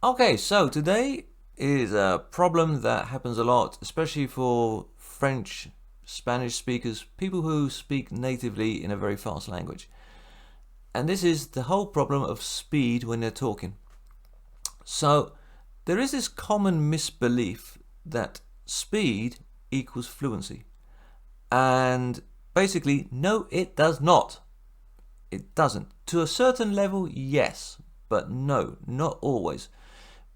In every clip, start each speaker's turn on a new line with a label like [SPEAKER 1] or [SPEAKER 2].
[SPEAKER 1] Okay, so today is a problem that happens a lot, especially for French, Spanish speakers, people who speak natively in a very fast language. And this is the whole problem of speed when they're talking. So there is this common misbelief that speed equals fluency. And basically, no, it does not. It doesn't. To a certain level, yes, but no, not always.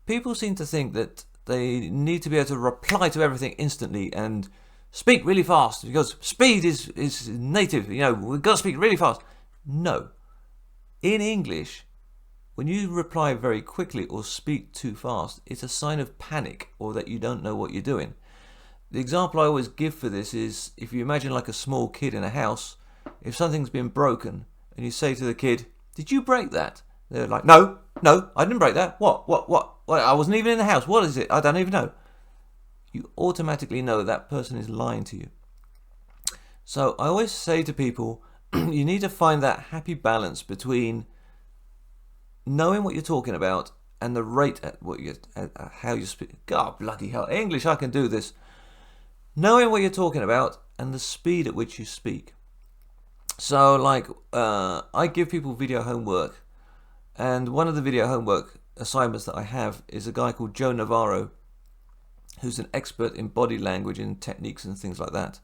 [SPEAKER 1] People seem to think that they need to be able to reply to everything instantly and speak really fast because speed is native. We've got to speak really fast. No. In English, when you reply very quickly or speak too fast, it's a sign of panic or that you don't know what you're doing. The example I always give for this is if you imagine like a small kid in a house, if something's been broken and you say to the kid, "Did you break that?" They're like, No, I didn't break that. What? I wasn't even in the house. What is it? I don't even know." You automatically know that person is lying to you. So I always say to people, you need to find that happy balance between knowing what you're talking about and the rate at how you speak. God bloody hell, English, I can do this. Knowing what you're talking about and the speed at which you speak. So like, I give people video homework, and one of the video homework assignments that I have is a guy called Joe Navarro, who's an expert in body language and techniques and things like that.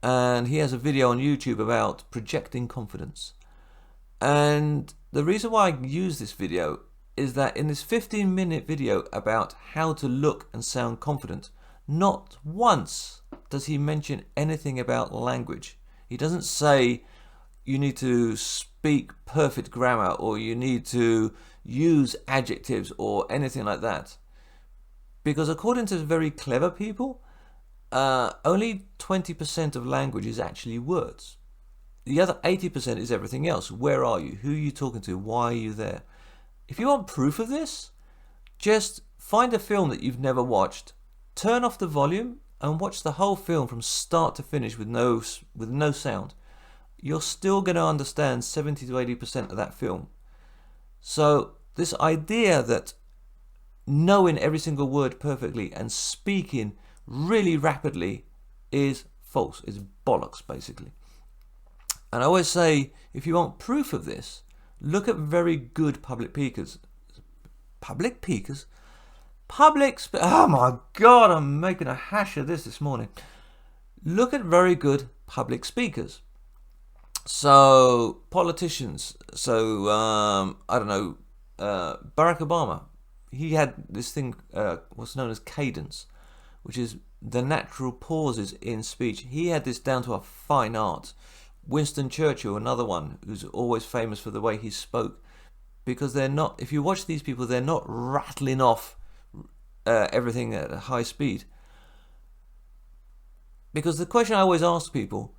[SPEAKER 1] And he has a video on YouTube about projecting confidence. And the reason why I use this video is that in this 15-minute video about how to look and sound confident, not once does he mention anything about language. He doesn't say you need to speak perfect grammar or you need to use adjectives or anything like that. Because according to very clever people, only 20% of language is actually words. The other 80% is everything else. Where are you? Who are you talking to? Why are you there? If you want proof of this, just find a film that you've never watched, turn off the volume and watch the whole film from start to finish with no sound. You're still going to understand 70 to 80% of that film. So this idea that knowing every single word perfectly and speaking really rapidly is false. It's bollocks, basically. And I always say, if you want proof of this, look at very good public speakers. Oh my God, I'm making a hash of this morning. Look at very good public speakers. So politicians. So I don't know. Barack Obama. He had this thing, what's known as cadence, which is the natural pauses in speech. He had this down to a fine art. Winston Churchill, another one who's always famous for the way he spoke, because they're not. If you watch these people, they're not rattling off everything at a high speed. Because the question I always ask people,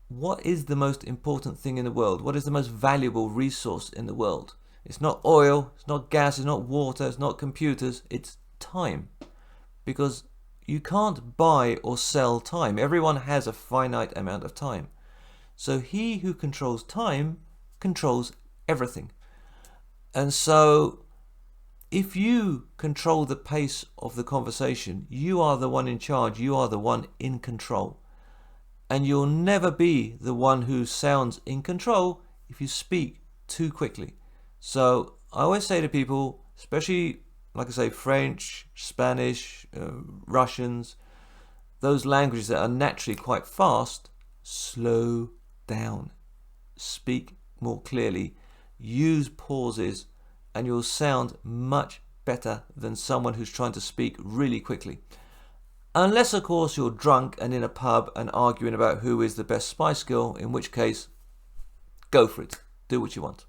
[SPEAKER 1] what is the most important thing in the world? What is the most valuable resource in the world? It's not oil, it's not gas, it's not water, it's not computers, it's time. Because you can't buy or sell time. Everyone has a finite amount of time. So he who controls time controls everything. And so if you control the pace of the conversation, you are the one in charge, you are the one in control. And you'll never be the one who sounds in control if you speak too quickly. So I always say to people, especially, like I say, French, Spanish, Russians, those languages that are naturally quite fast, slow down. Speak more clearly. Use pauses and you'll sound much better than someone who's trying to speak really quickly. Unless, of course, you're drunk and in a pub and arguing about who is the best Spice Girl, in which case, go for it. Do what you want.